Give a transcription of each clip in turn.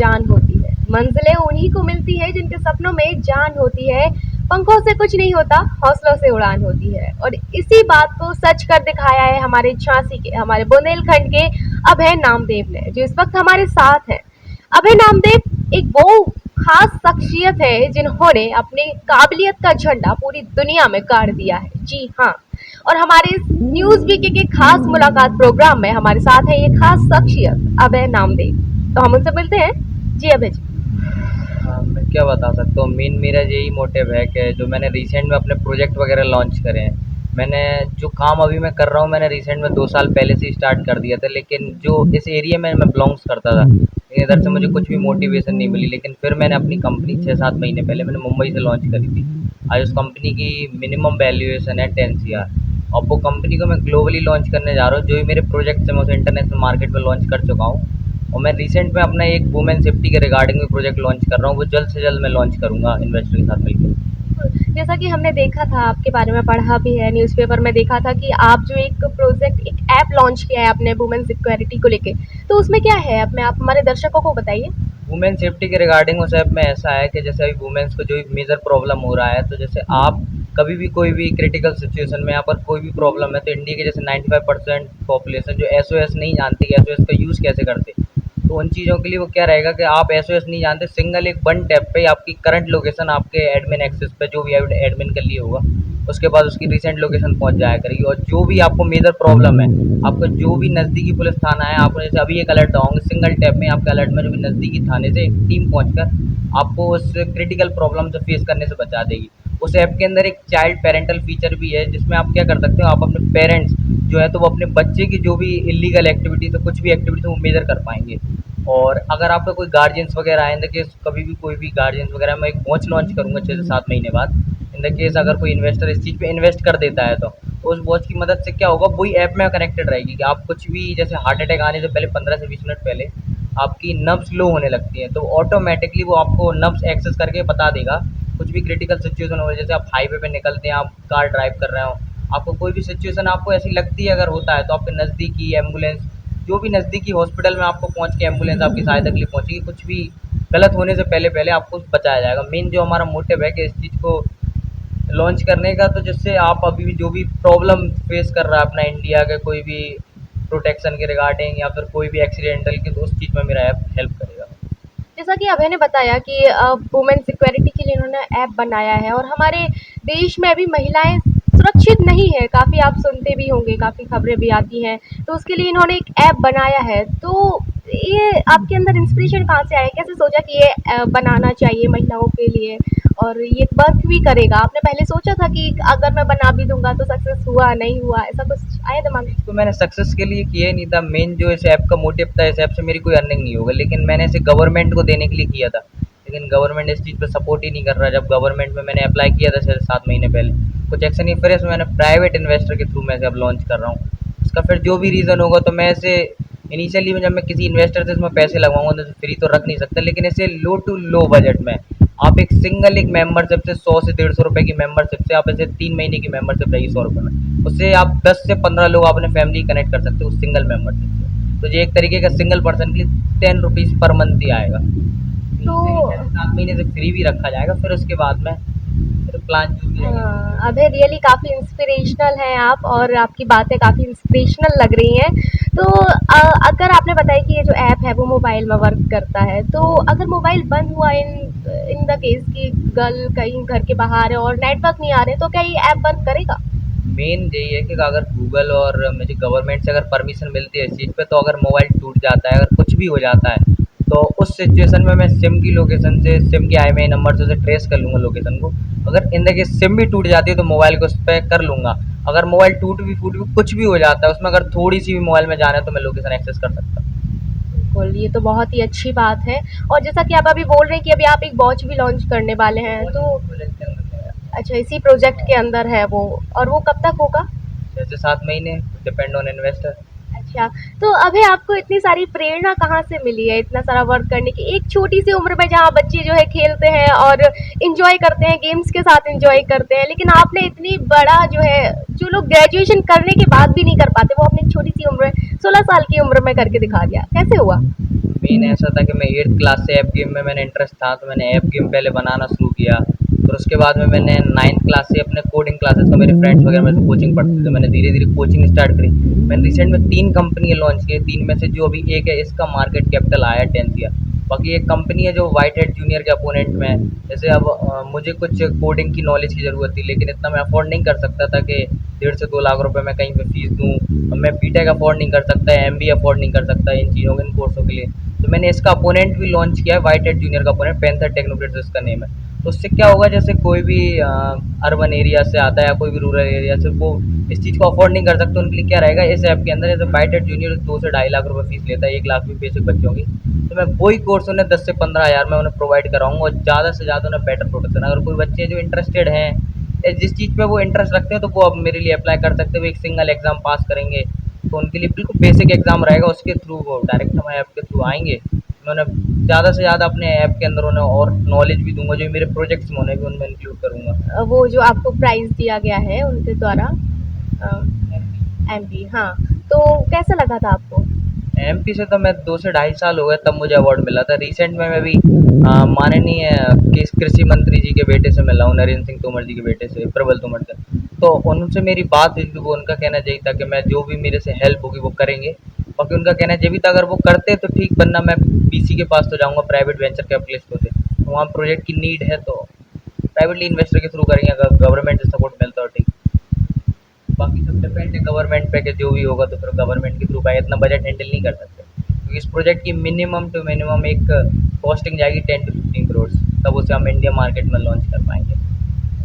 जान होती है। मंजिलें उन्हीं को मिलती है जिनके सपनों में जान होती है। पंखों से कुछ नहीं होता, हौसलों से उड़ान होती है। और इसी बात को सच कर दिखाया है हमारे झांसी के, हमारे बुंदेलखंड के अभय नामदेव ने, जो इस वक्त हमारे साथ हैं। अभय नामदेव एक वो खास शख्सियत है जिन्होंने अपनी काबिलियत का झंडा पूरी दुनिया में गाड़ दिया है। जी हाँ, और हमारे इस न्यूज वीके के खास मुलाकात प्रोग्राम में हमारे साथ है ये खास शख्सियत अभय नामदेव। तो हम उनसे मिलते हैं। जी अभय जी। हाँ, मैं क्या बता सकता हूँ। मेन मेरा यही मोटिव है कि जो मैंने रिसेंट में अपने प्रोजेक्ट वगैरह लॉन्च करे हैं, मैंने जो काम अभी मैं कर रहा हूँ मैंने रिसेंट में 2 साल पहले से स्टार्ट कर दिया था। लेकिन जो इस एरिया में मैं बिलोंग्स करता था, लेकिन इधर से मुझे कुछ भी मोटिवेशन नहीं मिली। लेकिन फिर मैंने अपनी कंपनी 6-7 महीने पहले मैंने मुंबई से लॉन्च करी थी। आज उस कंपनी की मिनिमम वैल्यूएशन है 10 CR। और वो कंपनी को मैं ग्लोबली लॉन्च करने जा रहा हूँ। जो भी मेरे प्रोजेक्ट्स हैं मैं उसे इंटरनेशनल मार्केट में लॉन्च कर चुका हूँ। और मैं रिसेंट में अपना एक वुमेन सेफ्टी के रिगार्डिंग में प्रोजेक्ट लॉन्च कर रहा हूँ। वो जल्द से जल्द मैं लॉन्च करूँगा इन्वेस्टर के साथ मिलकर। जैसा कि हमने देखा था, आपके बारे में पढ़ा भी है, न्यूज़पेपर में देखा था कि आप जो एक प्रोजेक्ट, एक ऐप लॉन्च किया है अपने वुमेन सिक्योरिटी को लेके, तो उसमें क्या है? अपने आप हमारे दर्शकों को बताइए। वुमेन सेफ्टी के रिगार्डिंग उस ऐप में ऐसा है कि जैसे अभी वुमेन्स को जो भी मेजर प्रॉब्लम हो रहा है, तो जैसे आप कभी भी कोई भी क्रिटिकल सिचुएशन में यहाँ पर कोई भी प्रॉब्लम है, तो इंडिया के जैसे 95% पॉपुलेशन जो SOS नहीं जानती कि SOS का यूज़ कैसे करते, तो उन चीज़ों के लिए वो क्या रहेगा कि आप SOS नहीं जानते, सिंगल एक वन टैप पे आपकी करंट लोकेशन आपके एडमिन एक्सेस पे जो भी एडमिन कर लिए होगा, उसके बाद उसकी रिसेंट लोकेशन पहुंच जाया करेगी। और जो भी आपको मेजर प्रॉब्लम है, आपको जो भी नज़दीकी पुलिस थाना है, आपको जैसे अभी एक अलर्ट आओगे, सिंगल टैप में आपके अलर्ट में जो भी नज़दीकी थाने से एक टीम पहुंचकर आपको उस क्रिटिकल प्रॉब्लम से फेस करने से बचा देगी। उस ऐप के अंदर एक चाइल्ड पेरेंटल फीचर भी है, जिसमें आप क्या कर सकते हो, आप अपने पेरेंट्स जो है तो वो अपने बच्चे की जो भी इलीगल एक्टिविटीज़ है, कुछ भी एक्टिविटीज़ वो मेजर कर पाएंगे। और अगर आपका कोई गार्जियंस वगैरह आए, इन द केस कभी भी कोई भी गार्जियंस वगैरह, मैं एक वॉच लॉन्च करूँगा 6 से 7 महीने बाद। इन द केस अगर कोई इन्वेस्टर इस चीज़ पे इन्वेस्ट कर देता है, तो उस वॉच की मदद से क्या होगा, वही ऐप में कनेक्टेड रहेगी कि आप कुछ भी, जैसे हार्ट अटैक आने से पहले 15 से 20 मिनट पहले आपकी नब्स लो होने लगती हैं, तो ऑटोमेटिकली वो आपको नब्स एक्सेस करके बता देगा। कुछ भी क्रिटिकल सिचुएशन हो, जैसे आप हाईवे पे निकलते हैं, आप कार ड्राइव कर रहे हो, आपको कोई भी सिचुएशन आपको ऐसी लगती है अगर होता है, तो आपके नज़दीकी एम्बुलेंस, जो भी नज़दीकी हॉस्पिटल में आपको पहुँच के एम्बुलेंस आपकी सहायता के लिए पहुँचेगी। कुछ भी गलत होने से पहले पहले आपको बचाया जाएगा। मेन जो हमारा मोटिव है कि इस चीज़ को लॉन्च करने का, तो जिससे आप अभी भी जो भी प्रॉब्लम फेस कर रहा है अपना इंडिया के कोई भी प्रोटेक्शन के रिगार्डिंग या फिर कोई भी एक्सीडेंटल की, तो उस चीज़ में मेरा ऐप हेल्प करेगा। जैसा कि अभय ने बताया कि वुमेन सिक्योरिटी के लिए उन्होंने ऐप बनाया है, और हमारे देश में अभी महिलाएं सुरक्षित नहीं है। काफ़ी आप सुनते भी होंगे, काफ़ी खबरें भी आती हैं। तो उसके लिए इन्होंने एक ऐप बनाया है। तो ये आपके अंदर इंस्पिरेशन कहाँ से आया? कैसे सोचा कि ये बनाना चाहिए महिलाओं के लिए, और ये वर्क भी करेगा? आपने पहले सोचा था कि अगर मैं बना भी दूंगा तो सक्सेस हुआ नहीं हुआ, ऐसा कुछ आया दिमाग में? तो मैंने सक्सेस के लिए किया ही नहीं था। मेन जो इस ऐप का मोटिव था, इस ऐप से मेरी कोई अर्निंग नहीं होगा, लेकिन मैंने इसे गवर्नमेंट को देने के लिए किया था। लेकिन गवर्नमेंट इस चीज़ पे सपोर्ट ही नहीं कर रहा। जब गवर्नमेंट में मैंने अप्लाई किया था 6 से 7 महीने पहले, कुछ एक्शन नहीं, फिर इसमें मैंने प्राइवेट इन्वेस्टर के थ्रू मैं इसे अब लॉन्च कर रहा हूँ। इसका फिर जो भी रीज़न होगा, तो मैं इसे इनिशियली में जब मैं किसी इन्वेस्टर से इसमें पैसे लगवाऊंगा तो फ्री तो रख नहीं सकता, लेकिन इसे लो टू लो बजट में आप एक सिंगल एक मेंबरशिप से 100 से 150 रुपए की मेंबरशिप से आप इसे 3 महीने की मेंबरशिप रहेगी 100 रुपये में, उससे आप 10 से 15 लोग अपने फैमिली कनेक्ट कर सकते हो उस सिंगल मेंबरशिप से। तो ये एक तरीके का सिंगल पर्सन के लिए 10 रुपीज़ पर मंथ ही आएगा। तो 6 से 7 महीने से फ्री भी रखा जाएगा, फिर उसके बाद में फिर प्लान जो भी रहेगा। अभय रियली काफ़ी इंस्पिरेशनल हैं आप, और आपकी बातें काफ़ी इंस्पिरेशनल लग रही हैं। तो अगर आपने बताया कि ये जो ऐप है वो मोबाइल में वर्क करता है, तो अगर मोबाइल बंद हुआ, इन इन द केस कि गर्ल कहीं घर के बाहर है और नेटवर्क नहीं आ रहे, तो क्या ये ऐप वर्क करेगा? मेन यही है कि अगर गूगल और मुझे गवर्नमेंट से अगर परमिशन मिलती है इस चीज़ पे, तो अगर मोबाइल टूट जाता है, अगर कुछ भी हो जाता है, तो उस सिचुएशन में मैं सिम की लोकेशन से, सिम के IMEI नंबर से उसे ट्रेस कर लूँगा लोकेशन को। अगर इन द केस सिम भी टूट जाती है, तो मोबाइल को उस पर कर लूँगा। अगर मोबाइल टूट भी फूट भी कुछ भी हो जाता है उसमें, अगर थोड़ी सी भी मोबाइल में जाना है, तो मैं लोकेशन एक्सेस कर सकता हूँ। बिल्कुल, ये तो बहुत ही अच्छी बात है। और जैसा कि आप अभी बोल रहे हैं कि अभी आप एक वॉच भी लॉन्च करने वाले हैं, बहुत तो इसी प्रोजेक्ट के अंदर है। अच्छा, इसी प्रोजेक्ट के अंदर है वो, और वो कब तक होगा? 6 से 7 महीने, डिपेंड ऑन इन्वेस्टर। अच्छा, तो अभी आपको इतनी सारी प्रेरणा कहाँ से मिली है इतना सारा वर्क करने की? एक छोटी-सी उम्र में जहाँ बच्चे जो है खेलते हैं और एन्जॉय करते हैं, गेम्स के साथ एन्जॉय करते हैं, लेकिन आपने इतनी बड़ा जो है जो लोग ग्रेजुएशन करने के बाद भी नहीं कर पाते, वो अपनी छोटी-सी उम्र में 16 साल की उम्र में करके दिखा दिया। कैसे हुआ? मेन ऐसा था कि मैं 8th क्लास से ऐप गेम में मैंने इंटरेस्ट था, तो मैंने ऐप गेम पहले बनाना शुरू किया। फिर उसके बाद में मैंने 9th क्लास से अपने कोडिंग क्लासेस का, मेरे फ्रेंड्स वगैरह मेरे कोचिंग पढ़ते थे, मैंने धीरे धीरे कोचिंग स्टार्ट करी। मैंने रिसेंट में 3 कंपनियाँ लॉन्च की, 3 में से जो अभी एक है इसका मार्केट कैपिटल आया 10th ईयर। बाकी एक कंपनी है जो वाइट हेड जूनियर के अपोनेंट में है। जैसे अब मुझे कुछ कोडिंग की नॉलेज की ज़रूरत थी, लेकिन इतना मैं अफोर्ड नहीं कर सकता था कि 1.5 से 2 लाख रुपए मैं कहीं पे फीस दूँ। अब मैं बीटेक अफोर्ड नहीं कर सकता, एमबीए अफोर्ड नहीं कर सकता इन चीज़ों के, इन कोर्सों के लिए। तो मैंने इसका अपोनेंट भी लॉन्च किया है, वाइट हेड जूनियर का अपोनेंट, पैंथर टेक्नोक्रेट्स इसका नेम है। तो उससे क्या होगा, जैसे कोई भी अर्बन एरिया से आता है या कोई भी रूरल एरिया से, वो इस चीज़ को अफोर्ड नहीं कर सकते, उनके लिए क्या रहेगा इस ऐप के अंदर, जैसे वाइट हेड जूनियर 2 से 2.5 लाख रुपए फीस लेता है, 1 लाख भी बेसिक बच्चों की। तो मैं वही कोर्स उन्हें 10 से 15 हज़ार में उन्हें प्रोवाइड कराऊंगा, और ज़्यादा से ज़्यादा उन्हें बेटर प्रोटेक्शन। अगर कोई बच्चे जो इंटरेस्टेड हैं या जिस चीज़ पे वो इंटरेस्ट रखते हैं, तो वो अब मेरे लिए अप्लाई कर सकते हैं। वो एक सिंगल एग्ज़ाम पास करेंगे, तो उनके लिए बिल्कुल बेसिक एग्ज़ाम रहेगा, उसके थ्रू वो डायरेक्ट हमारे ऐप के थ्रू आएँगे। मैं उन्हें ज़्यादा से ज़्यादा अपने ऐप के अंदर उन्हें और नॉलेज भी दूँगा, जो मेरे प्रोजेक्ट्स में उन्हें भी उनमें इंक्लूड करूँगा। वो जो आपको प्राइज़ दिया गया है उनके द्वारा एमपी, हाँ, तो कैसा लगा था आपको? एमपी से तो मैं 2 से 2.5 साल हो गए, तब मुझे अवार्ड मिला था। रिसेंट में मैं भी माननीय कृषि मंत्री जी के बेटे से मिला हूँ, नरेंद्र सिंह तोमर जी के बेटे से, प्रबल तोमर से। तो उनसे मेरी बात हुई थी, वो उनका कहना यही था कि मैं जो भी मेरे से हेल्प होगी वो करेंगे। बाकी उनका कहना ये भी था, अगर वो करते तो ठीक, वरना मैं पीसी के पास तो जाऊँगा, प्राइवेट वेंचर कैपिटलिस्ट होते, तो वहाँ प्रोजेक्ट की नीड है तो प्राइवेटली इन्वेस्टर के थ्रू करेंगे, अगर गवर्नमेंट से सपोर्ट मिलता हो ठीक। बाकी सब डिपेंड है गवर्नमेंट पे कि जो भी होगा, तो फिर गवर्नमेंट के थ्रू भाई इतना बजट हैंडल नहीं कर सकते, क्योंकि इस प्रोजेक्ट की मिनिमम टू मिनिमम एक कॉस्टिंग जाएगी 10 to 15 करोड़, तब उसे हम इंडिया मार्केट में लॉन्च कर पाएंगे।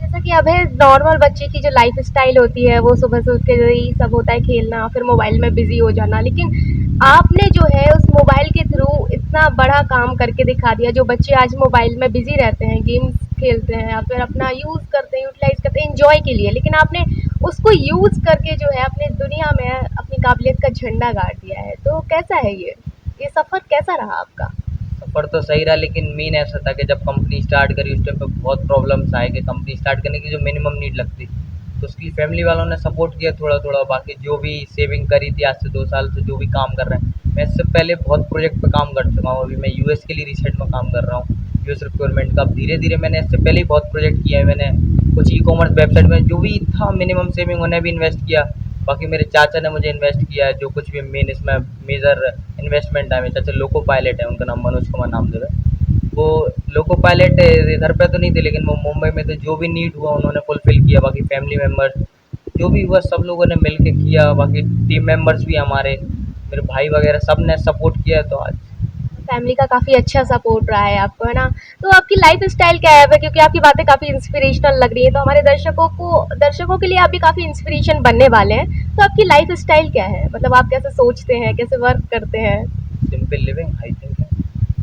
जैसा कि अभी नॉर्मल बच्चे की जो लाइफ स्टाइल होती है वो सुबह से उठ के यही सब होता है, खेलना, फिर मोबाइल में बिजी हो जाना, लेकिन आपने जो है उस मोबाइल के थ्रू इतना बड़ा काम करके दिखा दिया। जो बच्चे आज मोबाइल में बिजी रहते हैं, गेम्स खेलते हैं या फिर अपना यूज़ करते हैं, यूटिलाइज करते हैं इंजॉय के लिए, लेकिन आपने उसको यूज़ करके जो है अपने दुनिया में अपनी काबिलियत का झंडा गाड़ दिया है। तो कैसा है ये सफ़र कैसा रहा आपका? सफ़र तो सही रहा, लेकिन मेन ऐसा था कि जब कंपनी स्टार्ट करी उस टाइम पे बहुत प्रॉब्लम्स आए कि कंपनी स्टार्ट करने की जो मिनिमम नीड लगती, तो उसके लिए फैमिली वालों ने सपोर्ट किया थोड़ा थोड़ा। बाकी जो भी सेविंग करी थी आज से 2 साल से, जो भी काम कर रहे हैं, मैं इससे पहले बहुत प्रोजेक्ट पे काम कर चुका हूँ। अभी मैं यूएस के लिए रिसेंट में काम कर रहा हूँ, यूएस रिक्वायरमेंट का। अब धीरे धीरे मैंने इससे पहले ही बहुत प्रोजेक्ट किया है, मैंने कुछ ई कॉमर्स वेबसाइट में जो भी था मिनिमम सेविंग, उन्हें भी इन्वेस्ट किया। बाकी मेरे चाचा ने मुझे इन्वेस्ट किया है, जो कुछ भी मेन इसमें मेजर इन्वेस्टमेंट है। मेरे चाचा लोको पायलट है, उनका नाम मनोज कुमार नामदेव है। वो लोको पायलट इधर पे तो नहीं थे, लेकिन वो मुंबई में थे। जो भी नीड हुआ उन्होंने फुलफिल किया। बाकी फैमिली मेम्बर्स जो भी हुआ सब लोगों ने मिल के किया। बाकी टीम मेंबर्स भी हमारे, मेरे भाई वगैरह सब ने सपोर्ट किया, तो आज फैमिली का काफ़ी अच्छा सपोर्ट रहा है आपको, है ना? तो आपकी लाइफ स्टाइल क्या है? क्योंकि आपकी बातें काफ़ी इंस्पिरेशनल लग रही हैं, तो हमारे दर्शकों के लिए आप भी काफ़ी इंस्पिरेशन बनने वाले हैं। तो आपकी लाइफ स्टाइल क्या है? मतलब आप कैसे सोचते हैं, कैसे वर्क करते हैं? सिंपल लिविंग आई थिंक है।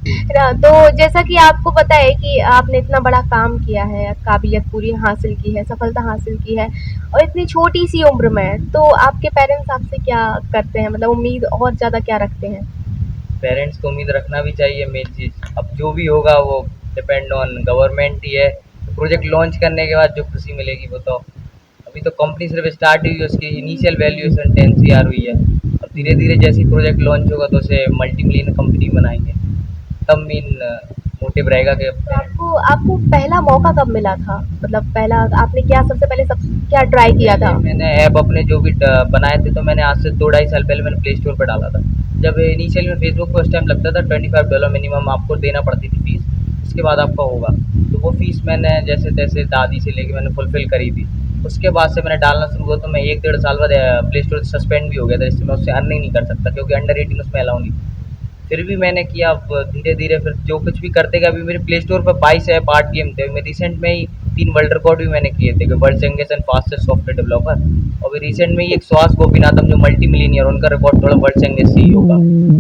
है ना? तो जैसा कि आपको पता है कि आपने इतना बड़ा काम किया है, काबिलियत पूरी हासिल की है, सफलता हासिल की है और इतनी छोटी-सी उम्र में, तो आपके पेरेंट्स आपसे क्या करते हैं? मतलब उम्मीद और ज़्यादा क्या रखते हैं? पेरेंट्स को उम्मीद रखना भी चाहिए मेन चीज़। अब जो भी होगा वो डिपेंड ऑन गवर्नमेंट ही है। प्रोजेक्ट लॉन्च करने के बाद जो खुशी मिलेगी वो तो, अभी तो कंपनी सिर्फ स्टार्ट हुई है, उसकी इनिशियल वैल्यूएशन 10 CR हुई है। अब धीरे धीरे जैसे ही प्रोजेक्ट लॉन्च होगा तो उसे मल्टी मिलियन कंपनी बनाएंगे, तब मेन मोटिव रहेगा कि तो आपको आपको पहला मौका कब मिला था? मतलब पहला आपने क्या सबसे पहले सब क्या ट्राई किया था? मैंने ऐप अपने जो भी बनाए थे, तो मैंने आज से 2 ढाई साल पहले मैंने प्ले स्टोर पर डाला था। जब इनिशियल में फेसबुक पर उस टाइम लगता था $25 मिनिमम आपको देना पड़ती थी फीस, इसके बाद आपका होगा। तो वो फीस मैंने जैसे तैसे दादी से लेके मैंने फुलफ़िल करी थी। उसके बाद से मैंने डालना शुरू हुआ, तो मैं 1 डेढ़ साल बाद प्ले स्टोर से सस्पेंड भी हो गया था, जिससे मैं उससे अर्निंग नहीं कर सकता, क्योंकि अंडर 18 उसमें अलाउ नहीं थी। फिर भी मैंने किया। अब धीरे धीरे फिर जो कुछ भी करते गए, अभी मेरे प्ले स्टोर पर 22 ऐप 8 गेम थे। मैं रिसेंट में ही 3 वर्ल्ड रिकॉर्ड भी मैंने किए थे कि world youngest and fastest software developer. और अभी रिसेंट में ही एक सुहास गोपीनाथम जो मल्टी मिलियनियर, उनका रिकॉर्ड थोड़ा वर्ल्ड यंगेस्ट सीईओ का।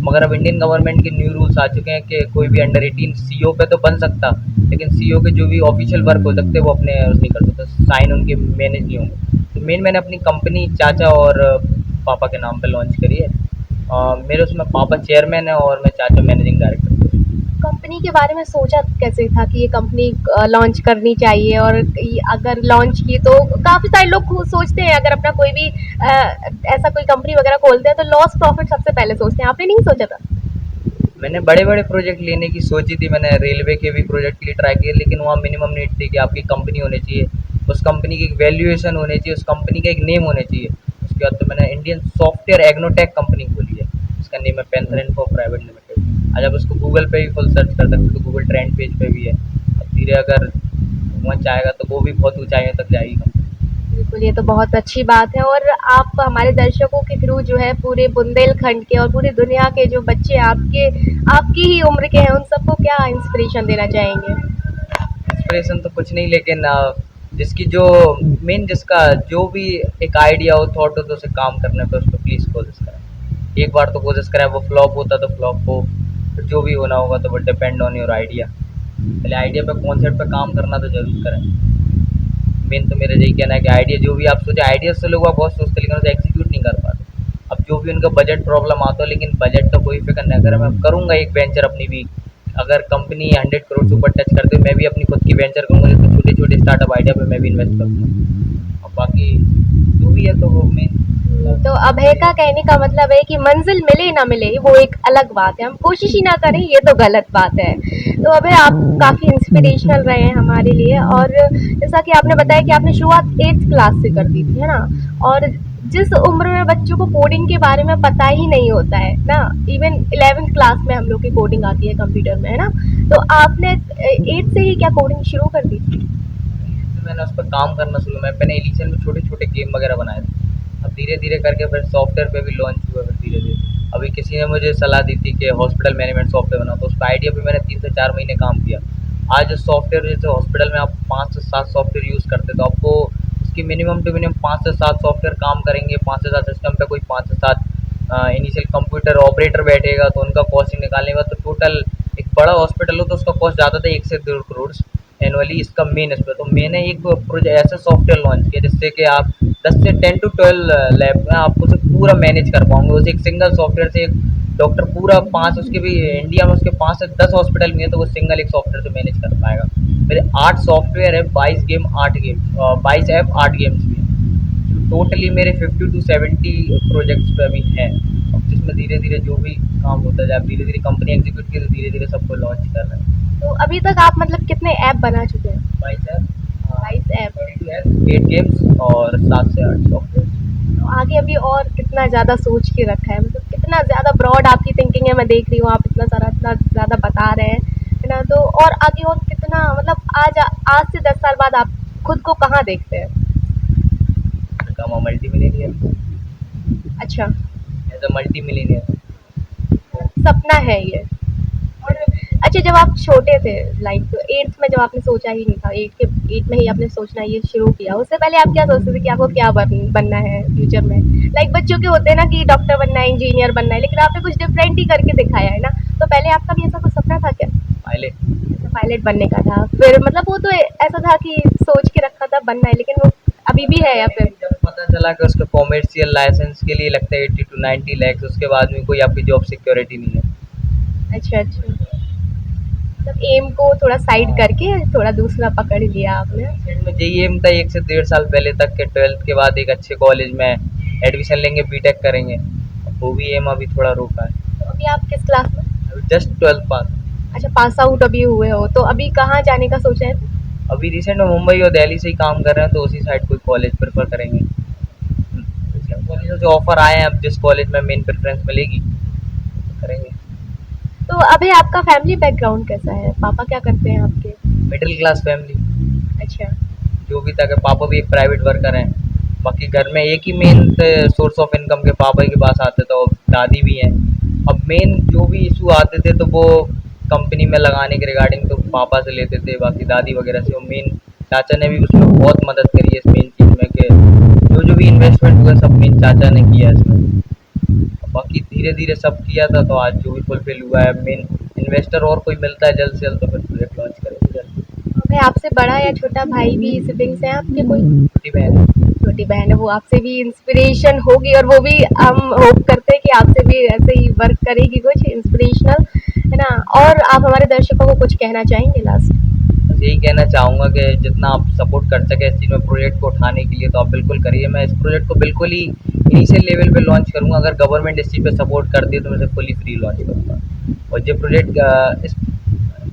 मगर अब इंडियन गवर्नमेंट के न्यू रूल्स आ चुके हैं कि कोई भी अंडर 18 सीईओ पे तो बन सकता, लेकिन सीईओ के जो भी ऑफिशियल वर्क हो सकते हैं वो अपने नहीं कर सकते, साइन उनके मैनेज नहीं होंगे। तो मेन मैंने अपनी कंपनी चाचा और पापा के नाम पे लॉन्च करी है। मेरे उसमें पापा चेयरमैन है और मैं चाचा मैनेजिंग डायरेक्टर। कंपनी के बारे में सोचा कैसे था कि ये कंपनी लॉन्च करनी चाहिए, और अगर लॉन्च की तो काफ़ी सारे लोग सोचते हैं अगर अपना कोई भी ऐसा कोई कंपनी वगैरह खोलते हैं तो लॉस प्रॉफिट सबसे पहले सोचते हैं, आपने नहीं सोचा था? मैंने बड़े बड़े प्रोजेक्ट लेने की सोची थी, मैंने रेलवे के भी प्रोजेक्ट के लिए ट्राई किया, लेकिन वहाँ मिनिमम नीड थी कि आपकी कंपनी होनी चाहिए, उस कंपनी की एक वैल्यूएशन होनी चाहिए, उस कंपनी का एक नेम होना चाहिए। उसके बाद तो मैंने इंडियन सॉफ्टवेयर एग्नोटेक कंपनी खोली है, उसका नेम है पैंथर इन्फो प्राइवेट लिमिटेड। आज आप उसको गूगल पे भी फुल सर्च कर सकते हो, तो गूगल ट्रेंड पेज पे भी है। अब धीरे अगर पहुँच जाएगा तो वो भी बहुत ऊंचाइयों तक जाएगी कंपनी। बिल्कुल, ये तो बहुत अच्छी बात है, और आप हमारे दर्शकों के थ्रू जो है पूरे बुंदेलखंड के और पूरी दुनिया के जो बच्चे आपके आपकी ही उम्र के हैं उन सबको क्या इंस्पिरेशन देना चाहेंगे? इंस्पिरेशन तो कुछ नहीं, लेकिन जिसकी जो मेन जिसका जो भी एक आइडिया हो, थॉट हो, तो उसे काम करने पे उस पर प्लीज़ कोशिश करें। एक बार तो कोशिश करें, वो फ्लॉप होता तो फ्लॉप हो, फिर जो भी होना होगा तो वो डिपेंड ऑन योर आइडिया। पहले आइडिया पे, कॉन्सेप्ट पे काम करना तो ज़रूर करें। मेन तो मेरा यही कहना है कि आइडिया जो भी आप सोचे, आइडिया से लोग बहुत सोचते लेकिन उसे एग्जीक्यूट नहीं कर पाते। अब जो भी उनका बजट प्रॉब्लम आता है, लेकिन बजट का कोई फिक्र नहीं, अगर मैं करूँगा एक वेंचर अपनी भी, अगर कंपनी 100 करोड़ से ऊपर टच करते मैं भी अपनी खुद की वेंचर करूँगा, तो छोटे छोटे स्टार्टअप आइडिया पे मैं भी इन्वेस्ट करूँगा। और बाकी जो भी है तो वो मेन। तो अभय का कहने का मतलब है कि मंजिल मिले ना मिले वो एक अलग बात है, हम कोशिश ही ना करें ये तो गलत बात है। तो अभय आप काफ़ी इंस्पिरेशनल रहे हैं हमारे लिए, और जैसा कि आपने बताया कि आपने शुरुआत 8th क्लास से कर दी थी, है ना? और जिस उम्र में बच्चों को कोडिंग के बारे में पता ही नहीं होता है ना, इवन 11th क्लास में हम लोग की कोडिंग आती है कंप्यूटर में, है ना? तो आपने 8 से ही क्या कोडिंग शुरू कर दी थी? फिर मैंने उस पर काम करना शुरू, मैं पहले एडिशन में छोटे छोटे गेम वगैरह बनाए थे। अब धीरे धीरे करके फिर सॉफ्टवेयर पे भी लॉन्च हुआ, फिर धीरे धीरे अभी किसी ने मुझे सलाह दी थी कि हॉस्पिटल मैनेजमेंट सॉफ्टवेयर बनाओ, तो उस पर आइडिया पे मैंने 3 से 4 महीने काम किया। आज सॉफ्टवेयर जैसे हॉस्पिटल में आप 5 से 7 सॉफ्टवेयर यूज़ करते, तो आपको उसकी मिनिमम टू मिनिमम 5 से 7 सॉफ्टवेयर काम करेंगे, 5 से 7 सिस्टम पे कोई 5 से 7 इनिशियल कंप्यूटर ऑपरेटर बैठेगा, तो उनका कॉस्टिंग निकालने के बाद तो टोटल एक बड़ा हॉस्पिटल हो तो उसका कॉस्ट ज़्यादा था 1 से 1.5 करोड़ एनुअली, इसका मेन इस पे। तो मैंने एक प्रोजेक्ट ऐसा सॉफ्टवेयर लॉन्च किया जिससे कि आप 10 से 12 लैब में आप उसे पूरा मैनेज कर पाओगे, उसे एक सिंगल सॉफ्टवेयर से एक डॉक्टर पूरा 5, उसके भी इंडिया में उसके 5 से 10 हॉस्पिटल भी हैं, तो वो सिंगल एक सॉफ्टवेयर से मैनेज कर पाएगा। मेरे 8 सॉफ्टवेयर है, 22 ऐप, 8 गेम्स भी हैं। टोटली मेरे 50 to 70 प्रोजेक्ट्स पे अभी हैं। अब जिसमें धीरे धीरे जो भी काम होता जाए, धीरे धीरे कंपनी एग्जीक्यूट की, तो धीरे धीरे सबको लॉन्च कर रहे हैं। तो अभी तक आप मतलब कितने ऐप बना चुके हैं? 22 ऐप। 8 गेम्स और 7 से 8 सॉफ्टवेयर। तो आगे अभी और कितना ज़्यादा सोच के रखा है, मतलब कितना ज़्यादा ब्रॉड आपकी थिंकिंग है, मैं देख रही हूँ आप इतना सारा इतना ज़्यादा बता रहे हैं, है ना? तो और आगे और कितना, मतलब आज से 10 साल बाद आप खुद को कहाँ देखते हैं? become a multimillionaire अच्छा, as a multimillionaire। सपना है ये। और अच्छा, जब आप छोटे थे, लाइक 8th में, जब आपने सोचा ही नहीं था, 8 में ही आपने सोचना ये शुरू किया, उससे पहले आप क्या सोचते थे कि आपको क्या बनना है फ्यूचर में? लाइक बच्चों के होते हैं ना कि डॉक्टर बनना है, इंजीनियर बनना है, लेकिन आपने कुछ डिफरेंट ही करके दिखाया है ना। तो पहले आपका भी ऐसा कुछ सपना था क्या? पायलट। पायलट बनने का था, फिर मतलब वो तो ऐसा था कि सोच के रखा था बनना है, लेकिन वो अभी भी है या फिर? जब पता चला कि उसके कॉमर्शियल लाइसेंस के लिए लगता है 80 to 90 लाख, उसके बाद में कोई आपकी जॉब सिक्योरिटी नहीं है। अच्छा अच्छा, मतलब एम को थोड़ा साइड करके थोड़ा दूसरा पकड़ लिया आपने। में यही एम था 1 से 1.5 साल पहले तक के 12th के बाद एक अच्छे कॉलेज में एडमिशन लेंगे, बीटेक करेंगे। अब वो भी एम अभी थोड़ा रुका है। तो अभी आप किस क्लास में? अभी जस्ट 12th पास। अच्छा, पास आउट अभी हुए हो, तो अभी कहाँ जाने का सोचा है? अभी रिसेंट में मुंबई और दिल्ली से ही काम कर रहे हैं, तो उसी साइड कोई कॉलेज प्रेफर करेंगे। कॉलेजों से ऑफर आए हैं, अब जिस कॉलेज में मेन प्रेफरेंस मिलेगी करेंगे। तो अभी आपका फैमिली बैकग्राउंड कैसा है, पापा क्या करते हैं आपके? मिडिल क्लास फैमिली, अच्छा। जो भी था कि पापा भी एक प्राइवेट वर्कर हैं। बाकी घर में एक ही मेन सोर्स ऑफ इनकम के पापा के पास आते थे, और दादी भी हैं। अब मेन जो भी इशू आते थे तो वो कंपनी में लगाने के रिगार्डिंग तो पापा से लेते थे, बाकी दादी वगैरह से। और मेन चाचा ने भी उसमें बहुत मदद करी है इस मेन चीज़ में, कि जो जो भी इन्वेस्टमेंट हुआ सब मेन चाचा ने किया इसमें। बाकी धीरे धीरे सब किया था, तो आज जो भी फुलफिल हुआ है, मेन इन्वेस्टर और कोई मिलता है जल्द से जल्द तो फिर प्रोजेक्ट लॉन्च करेंगे जल्द। भाई आपसे बड़ा या छोटा भाई भी सिबलिंग्स हैं आपके कोई? छोटी बहन है। छोटी बहन है, वो आपसे भी इंस्पिरेशन होगी और वो भी हम होप करते हैं कि आपसे भी ऐसे ही वर्क करेगी कुछ इंस्पिरेशनल, है ना? और आप हमारे दर्शकों को कुछ कहना चाहेंगे लास्ट? बस यही कहना चाहूँगा कि जितना आप सपोर्ट कर सकें इस चीज़ में प्रोजेक्ट को उठाने के लिए तो आप बिल्कुल करिए। मैं इस प्रोजेक्ट को बिल्कुल ही इनिशियल लेवल पे लॉन्च करूँगा। अगर गवर्नमेंट इस चीज़ पे सपोर्ट करती है तो मैं इसे फुली फ्री लॉन्च करूँगा। और ये प्रोजेक्ट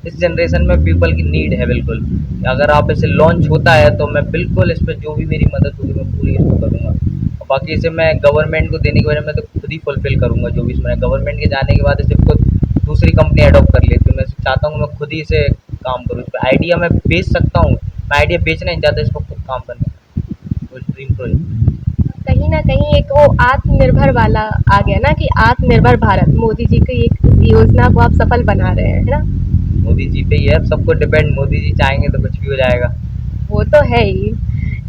इस जनरेशन में पीपल की नीड है बिल्कुल। अगर आप इसे लॉन्च होता है तो मैं बिल्कुल इस पे जो भी मेरी मदद होगी मैं पूरी इसको करूँगा। और बाकी इसे मैं गवर्नमेंट को देने की वजह मैं तो खुद ही फुलफ़िल करूँगा जो भी इसमें गवर्नमेंट के जाने के बाद इसे खुद दूसरी कंपनी अडॉप्ट कर लेती है। मैं चाहता हूँ मैं खुद ही इसे काम करूँ। इस पे आइडिया मैं बेच सकता हूँ। मैं आइडिया बेचना नहीं चाहता, इस पर खुद काम करना है। तो ड्रीम प्रोजेक्ट। कहीं न कहीं एक वो आत्मनिर्भर वाला आ गया ना कि आत्मनिर्भर भारत, मोदी जी की एक योजना को आप सफल बना रहे हैं, है ना? मोदी जी पे ही है, अब सबको डिपेंड। मोदी जी चाहेंगे तो कुछ भी हो जाएगा। वो तो है ही।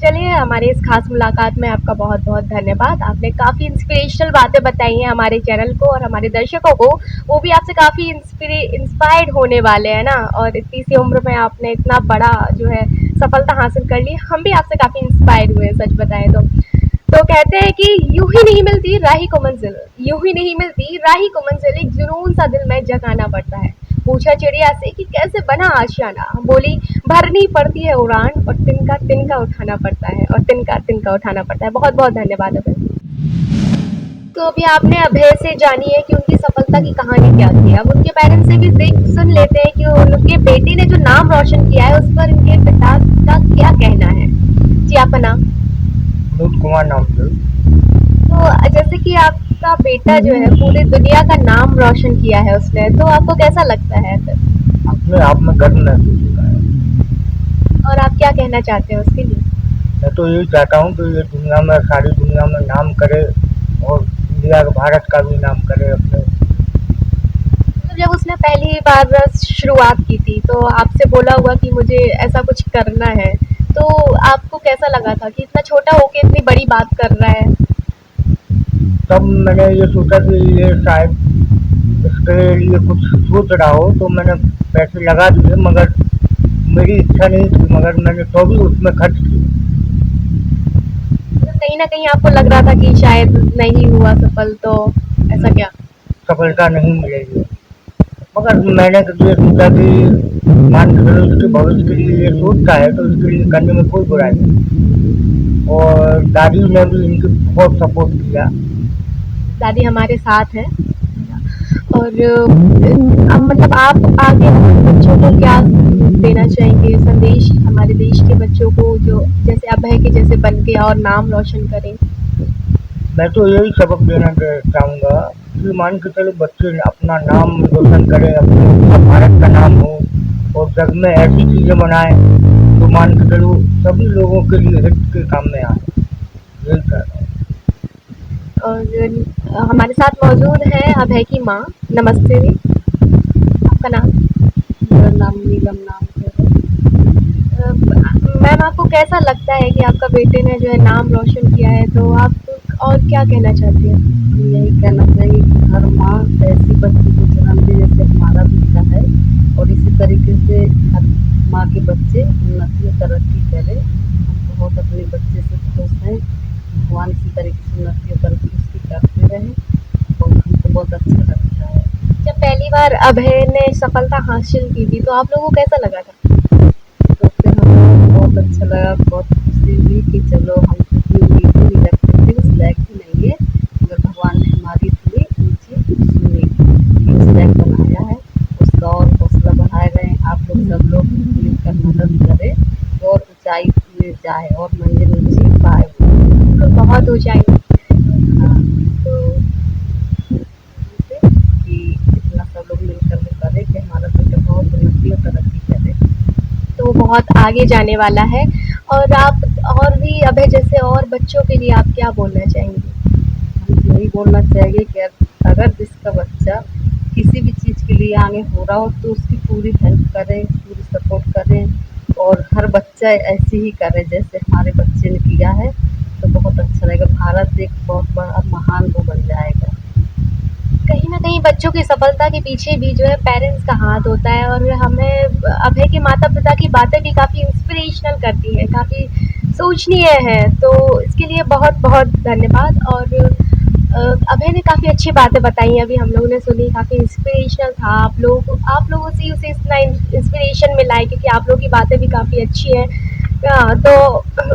चलिए, हमारे इस खास मुलाकात में आपका बहुत-बहुत धन्यवाद। आपने काफ़ी इंस्पिरेशनल बातें बताई हैं हमारे चैनल को और हमारे दर्शकों को। वो भी आपसे काफ़ी इंस्पायर्ड होने वाले हैं ना, और इतनी सी उम्र में आपने इतना बड़ा जो है सफलता हासिल कर ली। हम भी आपसे काफ़ी इंस्पायर्ड हुए हैं, सच बताएँ तो। तो कहते हैं कि यूं ही नहीं मिलती राही को मंजिल, यूं ही नहीं मिलती राही को मंजिल, एक जुनून सा दिल में जगाना पड़ता है। पूछा चिड़िया से कि कैसे बना आशियाना, बोली भरनी पड़ती है उड़ान और तिनका तिनका उठाना पड़ता है, और तिनका तिनका उठाना पड़ता है। बहुत बहुत धन्यवाद अभय। तो अभी आपने अभय से जानी है कि उनकी सफलता की कहानी क्या थी। अब उनके पेरेंट्स से भी देख सुन लेते हैं कि उनके बेटे ने जो नाम रोशन किया है उस पर उनके पिता का क्या कहना है। जी, आपका नाम? विनोद कुमार नाम से। तो जैसे कि आपका बेटा जो है पूरी दुनिया का नाम रोशन किया है उसने, तो आपको कैसा लगता है फिर? अपने आप में गर्व महसूस होता है। और आप क्या कहना चाहते हैं उसके लिए? मैं तो यही चाहता हूँ कि ये दुनिया में, सारी दुनिया में नाम करे और इंडिया का, भारत का भी नाम करे अपने। मतलब जब उसने पहली बार शुरुआत की थी तो आपसे बोला होगा कि मुझे ऐसा कुछ करना है, तो आपको कैसा लगा था कि इतना छोटा होके इतनी बड़ी बात कर रहा है? तब मैंने ये सोचा कि ये शायद इसके लिए कुछ सोच रहा हो, तो मैंने पैसे लगा दिए, मगर मेरी इच्छा नहीं थी, मगर मैंने तो भी उसमें खर्च किए। मतलब कहीं ना कहीं आपको लग रहा था कि शायद नहीं हुआ सफल, तो ऐसा क्या? सफलता नहीं मिलेगी, मगर मैंने तो ये सोचा कि मान के चलो इसके भविष्य के लिए ये सोचता है तो इसके लिए करने में कोई बुराई नहीं। और दादी ने भी इनकी बहुत सपोर्ट किया। दादी हमारे साथ हैं, और अब मतलब आप आगे हमारे बच्चों को क्या देना चाहेंगे संदेश, हमारे देश के बच्चों को जो जैसे अभय के जैसे बन के और नाम रोशन करें? मैं तो यही सबक देना चाहूँगा कि मान के चलो बच्चे अपना नाम रोशन करें, अपने भारत का नाम हो और जग में ऐसी चीज़ें बनाएं तो मान के चलो सभी लोगों के लिए हित के काम में आए। यही कह रहा हूँ। और हमारे साथ मौजूद है अभय की माँ। नमस्ते जी, आपका नाम? मेरा नाम नीलम नाम से है। मैम, आपको कैसा लगता है कि आपका बेटे ने जो है नाम रोशन किया है, तो आप और क्या कहना चाहती हैं? हम यही कहना चाहिए कि हर माँ ऐसी बच्ची को जन्म दे जैसे हमारा बेटा है, और इसी तरीके से हर माँ के बच्चे उन्नति और तरक्की करें। हम बहुत अपने बच्चे से खुश हैं। भगवान इसी तरीके से उन्नति और तरक्की उसकी करते रहें, और हमको बहुत अच्छा लगता है। जब पहली बार अभय ने सफलता हासिल की थी तो आप लोगों को कैसा लगा था? तो फिर हमें बहुत अच्छा लगा, बहुत खुशी हुई कि चलो हम इतनी उम्मीद नहीं रखते थे, उस लायक भी नहीं है, मगर भगवान ने हमारी इतनी ऊँची सुनी कि उस लायक बनाया है। उसका और हौसला बढ़ाए रहें, आप लोग सब लोग मिलकर मदद करें और ऊँचाई में जाए और मंजिल ऊँची पाए। तो बहुत ऊंचाई हाँ, तो जैसे कि इतना सब लोग मिलकर वो करें कि हमारा बेटा बहुत उन्नति और तरक्की करे। तो वो बहुत आगे जाने वाला है। और आप और भी अभय जैसे और बच्चों के लिए आप क्या बोलना चाहेंगे? हम यही बोलना चाहिए कि अगर जिसका बच्चा किसी भी चीज़ के लिए आगे हो रहा हो तो उसकी पूरी हेल्प करें, पूरी सपोर्ट करें, और हर बच्चा ऐसे ही करे जैसे हमारे बच्चे ने किया है, तो बहुत अच्छा रहेगा। भारत एक बहुत बड़ा महान वो बन जाएगा। कहीं न कहीं बच्चों की सफलता के पीछे भी जो है पेरेंट्स का हाथ होता है और हमें अभय के माता-पिता की बातें भी काफ़ी इंस्पिरेशनल करती हैं, काफ़ी सोचनीय हैं। तो इसके लिए बहुत-बहुत धन्यवाद और अभय ने काफ़ी अच्छी बातें बताई अभी हम लोगों ने सुनी, काफ़ी इंस्पिरेशनल था। आप लोगों से ही उसे इतना इंस्पिरेशन मिला है क्योंकि आप लोगों की बातें भी काफ़ी अच्छी हैं। तो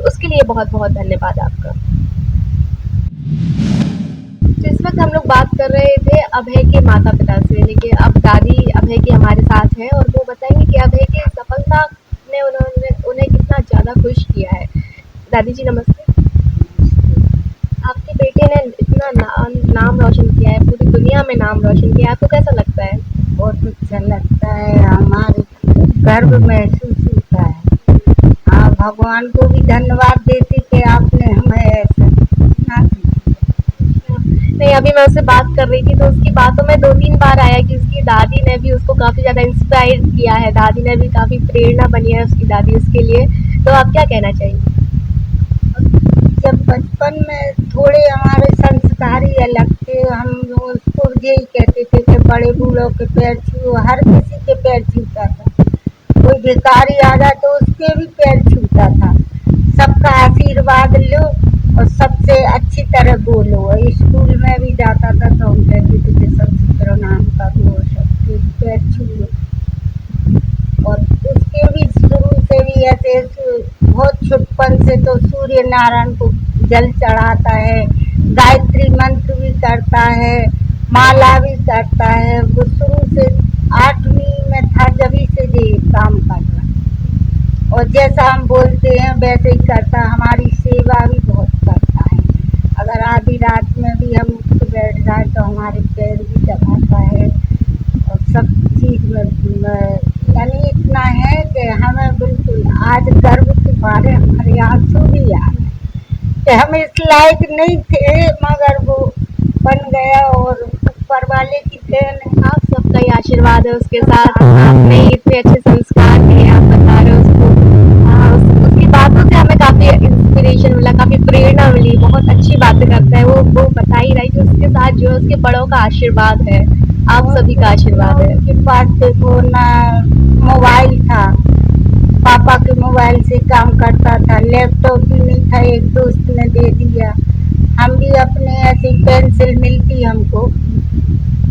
उसके लिए बहुत-बहुत धन्यवाद आपका। तो इस वक़्त हम लोग बात कर रहे थे अभय के माता-पिता से, लेकिन अब दादी अभय की हमारे साथ हैं और वो बताएँगे कि अभय की सफलता ने उन्हें कितना ज़्यादा खुश किया है। दादी जी नमस्ते। आपके बेटे ने इतना नाम रोशन किया है, पूरी दुनिया में नाम रोशन किया है, आपको कैसा लगता है? बहुत अच्छा लगता है, हमारे गर्व महसूस होता है। हाँ, भगवान को भी धन्यवाद देते कि आपने हमें ऐसा ना किया। नहीं, अभी मैं उससे बात कर रही थी तो उसकी बातों में 2-3 बार आया कि उसकी दादी ने भी उसको काफ़ी ज़्यादा इंस्पायर किया है, दादी ने भी काफ़ी प्रेरणा बनी है उसकी दादी उसके लिए। तो आप क्या कहना चाहेंगी? जब बचपन में थोड़े हमारे संस्कार ही अलग थे, हम उसको यही कहते थे कि बड़े बूढ़ों के पैर छूओ, हर किसी के पैर छूता था। कोई भिखारी आ जाए तो उसके भी पैर छूता था। सबका आशीर्वाद लो और सबसे अच्छी तरह बोलो। स्कूल में भी जाता था तो हम कहते थे कि सबसे प्रणाम करो, सबके पैर छूओ। और उसके भी शुरू से भी ऐसे बहुत छुटपन से तो सूर्य नारायण को जल चढ़ाता है, गायत्री मंत्र भी करता है, माला भी करता है। वो शुरू से 8वीं में था जभी से ये काम कर रहा है और जैसा हम बोलते हैं वैसे ही करता है। हमारी सेवा भी बहुत करता है। अगर आधी रात में भी हम उठ के बैठ जाए तो हमारे पैर भी दबाता है और सब चीज़ में यानी इतना है कि हमें बिल्कुल आज गर्व के मारे हमारे आंसू भी आ रहे हैं कि हम इस लायक नहीं थे मगर वो बन गया और ऊपर वाले की देन है। आप सबका ही आशीर्वाद है उसके साथ, आपने इतने अच्छे संस्कार दिए, आप बता रहे हो उसकी बातों से हमें काफ़ी इंस्पिरेशन मिला, काफ़ी प्रेरणा मिली, बहुत अच्छी बातें करता है वो बता ही रहा है कि उसके साथ जो है उसके बड़ों का आशीर्वाद है, आप सभी का आशीर्वाद है। उसके पास देखो ना मोबाइल था, पापा के मोबाइल से काम करता था, लैपटॉप भी नहीं था, एक दोस्त ने दे दिया। हम भी अपने ऐसी पेंसिल मिलती हमको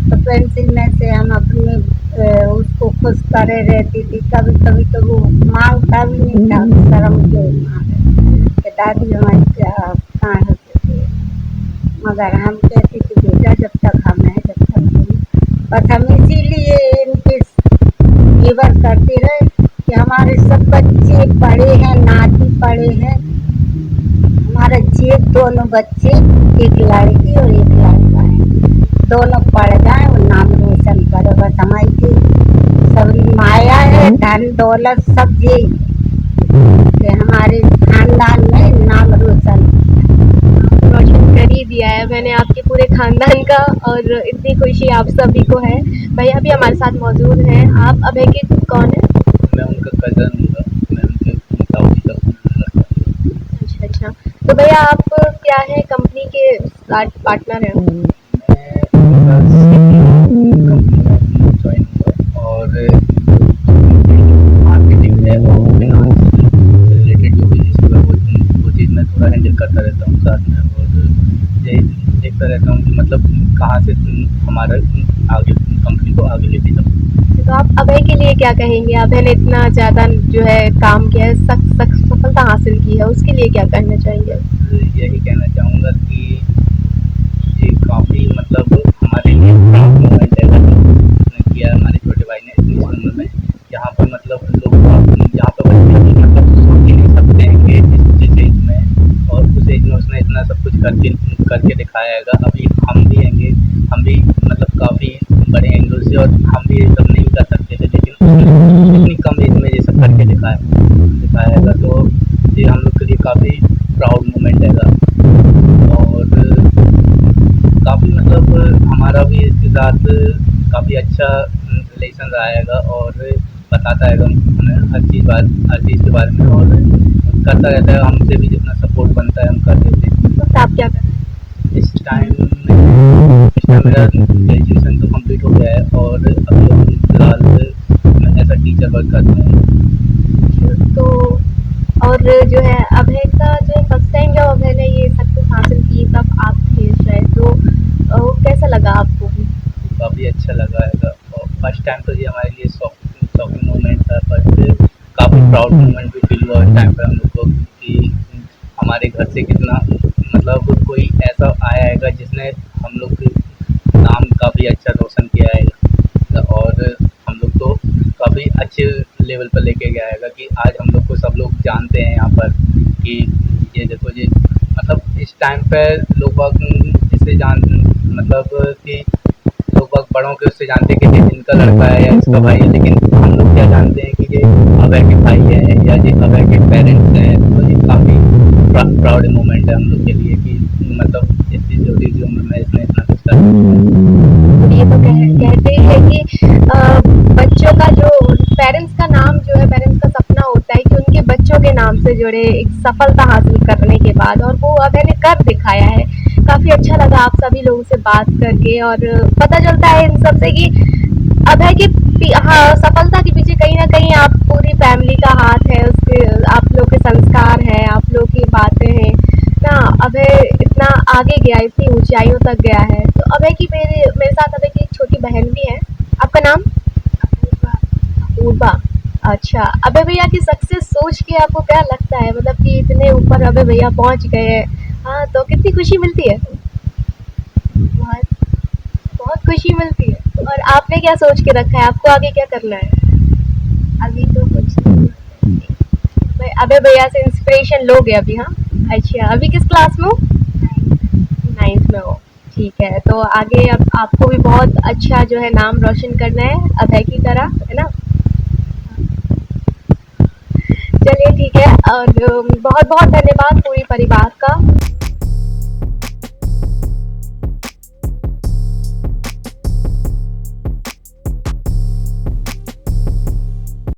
तो पेंसिल में से हम अपने उसको खुश करे रहती थी। कभी कभी तो वो मांगता भी नहीं था, शर्म के मारे कि दादी हमारी क्या कहाँ होते थे, मगर हम कहते थे बेटा जब तक हम हैं जब तक नहीं। बस हम इसीलिए इनके फेवर करते रहे कि हमारे सब बच्चे पढ़े हैं, नाती पढ़े हैं। हमारा जेठ दोनों बच्चे, एक लड़की और एक लड़का है, दोनों पढ़ जाए और नाम रोशन करे। बस हमारी सबरी माया है, धन दौलत सब यही कि हमारे खानदान में नाम रोशन कर ही दिया है मैंने आपके पूरे खानदान का और इतनी खुशी आप सभी को है। भैया भी हमारे साथ मौजूद हैं। आप अभय के कौन है? मैं उनका कज़न हूँगा, मैं उनके ताऊ जी का लड़का हूँ। अच्छा। तो भैया आप क्या है कंपनी के पार्टनर हैं? मैं कंपनी में ज्वाइन हुआ और मार्केटिंग है और फाइनेंस रिलेटेड जो भी इशू है वो चीज़ मैं थोड़ा हैंडल करता रहता हूँ साथ में और यही देखता रहता हूँ कि मतलब कहाँ से हमारा आगे कंपनी को आगे लेके जाऊँ। तो आप अभय के लिए क्या कहेंगे? अभय ने इतना ज़्यादा जो है काम किया है, सफलता हासिल की है, उसके लिए क्या कहना चाहेंगे? यही कहना चाहूँगा कि ये काफ़ी मतलब हमारे लिए प्राउड मोमेंट है उसने किया हमारे छोटे भाई ने इतनी उम्र में, यहाँ पर मतलब लोग यहाँ पर बच्चे मतलब सोच ही नहीं सकते हैं कि जिस एज में और उस एज में उसने इतना सब कुछ करके दिखाया है। अभी हम भी हैंगे, हम भी मतलब काफ़ी बड़े एंगल से और हम भी ये सब नहीं कर सकते थे, लेकिन उसने इतनी कम एज में ये सब करके दिखाया है तो ये हम लोग के लिए काफ़ी प्राउड मोमेंट है और काफ़ी मतलब हमारा भी इसके साथ काफ़ी अच्छा रिलेशन रहेगा और बताता है हमें हर चीज़ के बारे में और करता रहता है, हमसे भी जितना सपोर्ट बनता है हम कर देते हैं। तो आप क्या कर रहे हैं? इस टाइम मेरा ग्रेजुएशन तो कंप्लीट हो गया है और अभी फिलहाल मैं एज अ टीचर वर्क करता हूँ। तो और जो है अभय का जो है फर्स्ट टाइम जब अभय ने ये सक्सेस हासिल की तब आप थे शायद, तो कैसा लगा आपको? काफ़ी अच्छा लगा है और फर्स्ट टाइम तो ये हमारे लिए शॉकिंग मोमेंट था, बट काफ़ी प्राउड मोमेंट भी फील हुआ उस टाइम पर हम लोग को कि हमारे घर से कितना मतलब कोई ऐसा आया है जिसने हम लोग के नाम काफ़ी अच्छा रोशन किया है और हम लोग को काफ़ी अच्छे लेवल पर लेके गया है कि आज हम लोग को सब लोग जानते हैं यहाँ पर कि ये देखो ये मतलब इस टाइम पे लोग बाग इससे जान मतलब कि लोग बाग बड़ों के उससे जानते हैं कि ये इनका लड़का है या इसका भाई है, लेकिन हम लोग क्या जानते हैं कि ये अभय के भाई है या ये अभय के पेरेंट्स हैं। तो ये काफ़ी प्राउड मोमेंट है हम लोग के लिए कि मतलब इतनी छोटी सी उम्र में इसने इतना कुछ कर और ये तो कहते हैं कि बच्चों का जो पेरेंट्स का नाम जो है, पेरेंट्स का सपना होता है कि उनके बच्चों के नाम से जुड़े एक सफलता हासिल करने के बाद, और वो अभय ने कर दिखाया है। काफ़ी अच्छा लगा आप सभी लोगों से बात करके, और पता चलता है इन सब से कि अभय की हाँ, सफलता के पीछे कहीं ना कहीं आप पूरी फैमिली का हाथ है, उसके आप लोग के संस्कार हैं, आप लोग की बातें हैं ना। अभय इतना आगे गया, इतनी ऊंचाइयों तक गया है। तो अभय की मेरे साथ अभय की एक छोटी बहन भी है। आपका नाम? अपूर्वा। अच्छा, अभय भैया की सक्सेस सोच के आपको क्या लगता है, मतलब कि इतने ऊपर अभय भैया पहुंच गए हैं, हाँ, तो कितनी खुशी मिलती है? बहुत बहुत खुशी मिलती है। और आपने क्या सोच के रखा है, आपको आगे क्या करना है? अभी तो कुछ नहीं। अभय भैया से इंस्पिरेशन लोगे अभी? हाँ, अच्छा, अभी किस क्लास में हो? 9th में हो। ठीक है, तो आगे अब आपको भी बहुत अच्छा जो है नाम रोशन करना है अभय की तरह, है ना? चलिए ठीक है, और बहुत बहुत धन्यवाद पूरी परिवार का।